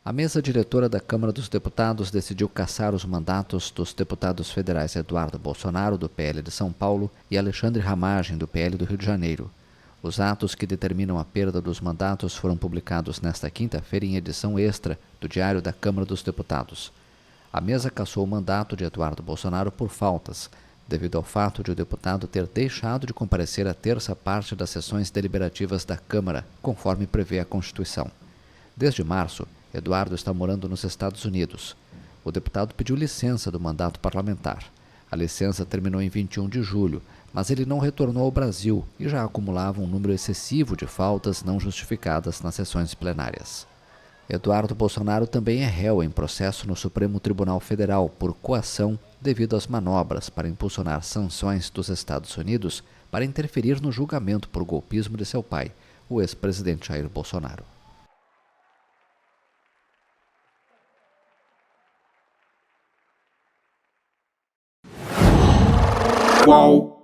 A mesa diretora da Câmara dos Deputados decidiu cassar os mandatos dos deputados federais Eduardo Bolsonaro, do PL de São Paulo, e Alexandre Ramagem, do PL do Rio de Janeiro. Os atos que determinam a perda dos mandatos foram publicados nesta quinta-feira em edição extra do Diário da Câmara dos Deputados. A mesa cassou o mandato de Eduardo Bolsonaro por faltas, devido ao fato de o deputado ter deixado de comparecer à terça parte das sessões deliberativas da Câmara, conforme prevê a Constituição. Desde março, Eduardo está morando nos Estados Unidos. O deputado pediu licença do mandato parlamentar. A licença terminou em 21 de julho, mas ele não retornou ao Brasil e já acumulava um número excessivo de faltas não justificadas nas sessões plenárias. Eduardo Bolsonaro também é réu em processo no Supremo Tribunal Federal por coação devido às manobras para impulsionar sanções dos Estados Unidos para interferir no julgamento por golpismo de seu pai, o ex-presidente Jair Bolsonaro. Qual?